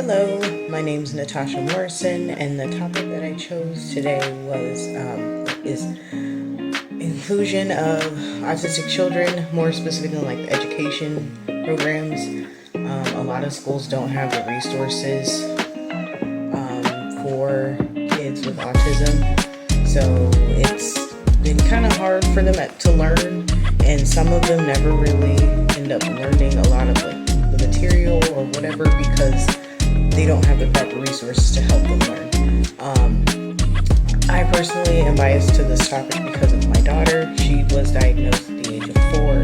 Hello, my name is Natasha Morrison, and the topic that I chose today is inclusion of autistic children, more specifically like the education programs. A lot of schools don't have the resources for kids with autism, so it's been kind of hard for them to learn, and some of them never really end up learning a lot of the material or whatever because they don't have the proper resources to help them learn. I personally am biased to this topic because of my daughter. She was diagnosed at the age of 4,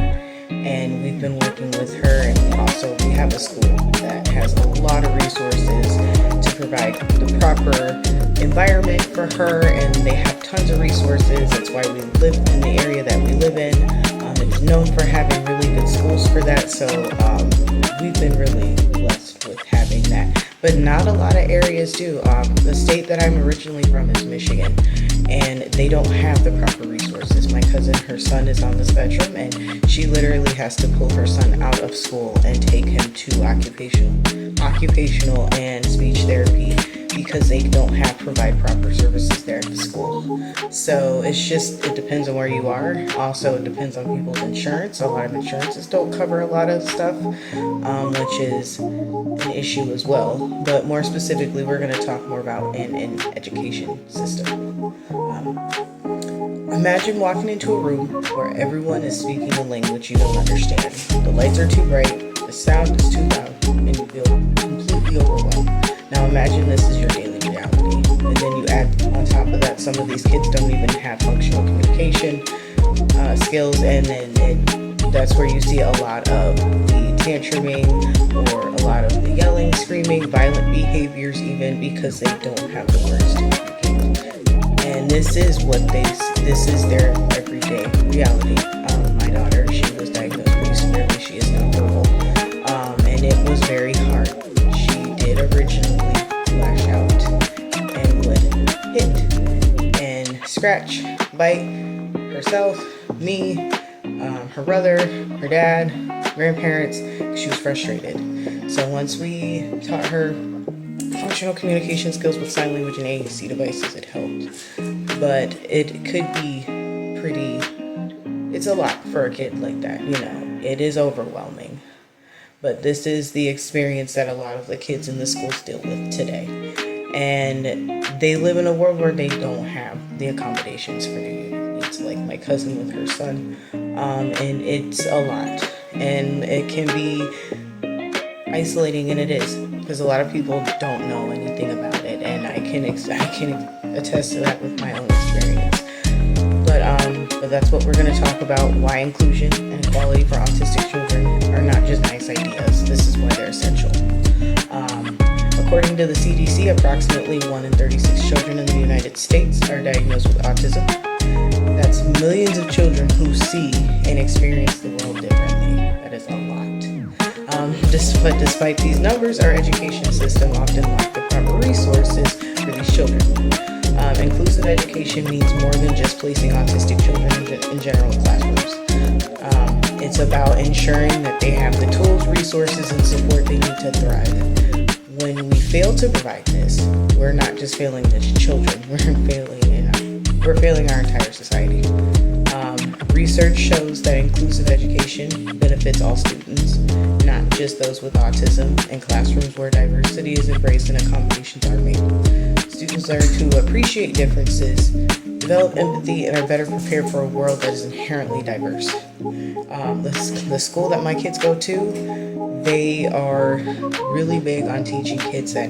and we've been working with her, and also we have a school that has a lot of resources to provide the proper environment for her, and they have tons of resources. That's why we live in the area that we live in. It's known for having really good schools for that, so we've been really blessed with having that. But not a lot of areas do. The state that I'm originally from is Michigan, and they don't have the proper resources. My cousin, her son is on the spectrum, and she literally has to pull her son out of school and take him to occupational and speech therapy because they don't provide proper services there at the school. So it depends on where you are. Also, it depends on people's insurance. A lot of insurances don't cover a lot of stuff, which is an issue as well. But more specifically, we're going to talk more about an education system. Imagine walking into a room where everyone is speaking a language you don't understand. The lights are too bright, the sound is too loud, and you feel completely overwhelmed. Now imagine this is your daily reality, and then you add on top of that some of these kids don't even have functional communication skills, and then that's where you see a lot of the tantruming or a lot of the yelling, screaming, violent behaviors even because they don't have the words to communicate. And this is their everyday reality. My daughter, she was diagnosed pretty severely. She is nonverbal, and it was very hard. She did originally lash out and would hit and scratch, bite herself, me, her brother, her dad, grandparents. She was frustrated. So once we taught her functional communication skills with sign language and AAC devices, it helped. But it could be it's a lot for a kid like that, It is overwhelming. But this is the experience that a lot of the kids in the schools deal with today. And they live in a world where they don't have the accommodations for their needs, like my cousin with her son. And it's a lot. And it can be isolating, and it is, because a lot of people don't know anything about it. And I can attest to that with my own experience. But that's what we're going to talk about, why inclusion and equality for autistic children are not just nice ideas. This is why they're essential. According to the CDC, approximately 1 in 36 children in the United States are diagnosed with autism. That's millions of children who see and experience the world differently. That is a lot. Despite these numbers, our education system often lacks the proper resources for these children. Inclusive education means more than just placing autistic children in general classrooms. It's about ensuring that they have the tools, resources, and support they need to thrive. When we fail to provide this, we're not just failing the children, we're failing our entire society. Research shows that inclusive education benefits all students, not just those with autism, and classrooms where diversity is embraced and accommodations are made. Students learn to appreciate differences, develop empathy, and are better prepared for a world that is inherently diverse. The school that my kids go to, they are really big on teaching kids that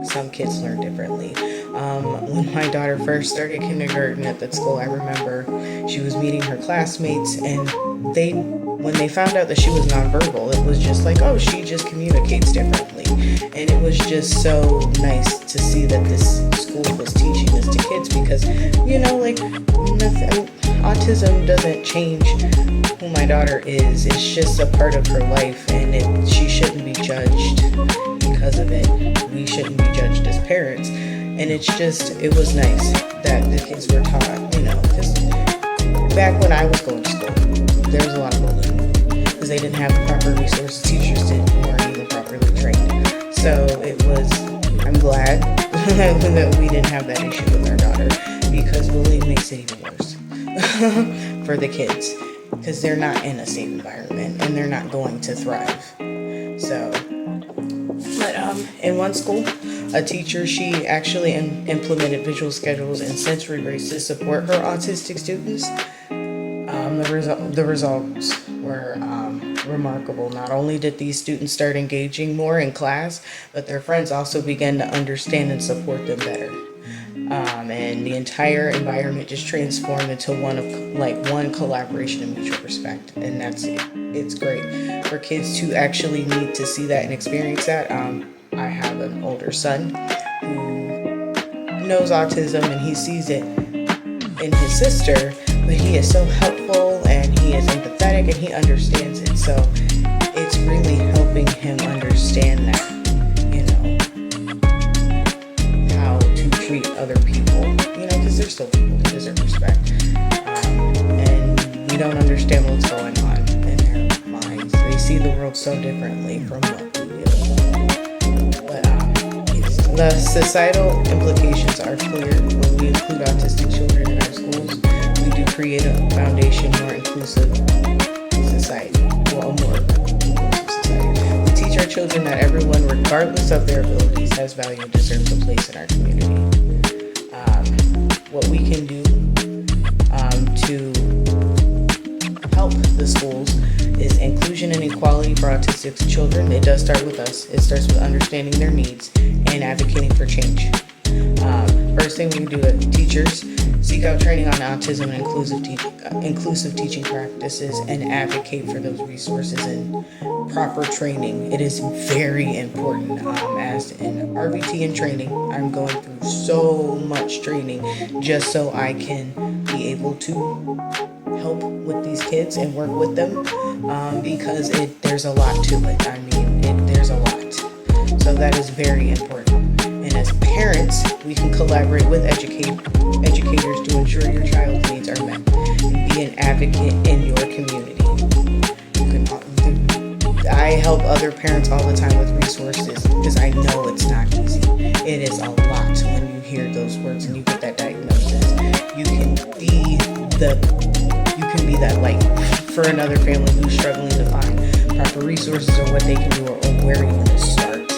some kids learn differently. When my daughter first started kindergarten at that school, I remember she was meeting her classmates, and when they found out that she was nonverbal, it was just like, oh, she just communicates differently. And it was just so nice to see that this school was teaching this to kids because, autism doesn't change who my daughter is. It's just a part of her life, and she shouldn't be judged because of it. We shouldn't be judged as parents. And it was nice that the kids were taught, because back when I was going to school, there was a lot of bullying because they didn't have the proper resources. Teachers weren't even properly trained. So I'm glad that we didn't have that issue with our daughter, because bullying makes it even worse for the kids, because they're not in a safe environment and they're not going to thrive. So, but in one school, a teacher, she actually implemented visual schedules and sensory breaks to support her autistic students. The results were remarkable. Not only did these students start engaging more in class, but their friends also began to understand and support them better. And the entire environment just transformed into one collaboration and mutual respect. And that's it. It's great for kids to actually need to see that and experience that. I have an older son who knows autism, and he sees it in his sister, but he is so helpful and he is empathetic and he understands it. So it's really helping him understand that, how to treat other people, because they're still people, they deserve respect. And we don't understand what's going on in their minds. They see the world so differently from what we do. But the societal implications are clear. When we include autistic children in our schools, we do create a foundation, more inclusive society. Well, a more inclusive society. We teach our children that everyone, regardless of their abilities, has value and deserves a place in our community. What we can do to help the schools is inclusion and equality for autistic children. It does start with us. It starts with understanding their needs and advocating for change. First thing we can do as teachers, seek out training on autism and inclusive teaching practices, and advocate for those resources and proper training. It is very important. As in RBT and training, I'm going through so much training just so I can be able to help with these kids and work with them, because there's a lot to it. There's a lot. So that is very important. And as parents, we can collaborate with educators to ensure your child's needs are met, and be an advocate in your community. I help other parents all the time with resources, because I know it's not easy. It is a lot when you hear those words and you get that diagnosis. You can be that light for another family who's struggling to find proper resources, or what they can do, or where even to start.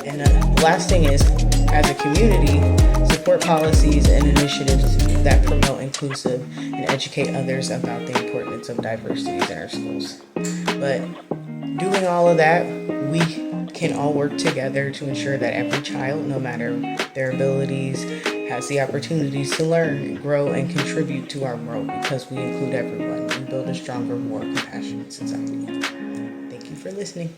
And the last thing is, as a community, support policies and initiatives that promote inclusive and educate others about the importance of diversities in our schools. But doing all of that, we can all work together to ensure that every child, no matter their abilities, has the opportunities to learn, grow, and contribute to our world, because we include everyone. We build a stronger, more compassionate society. Thank you for listening.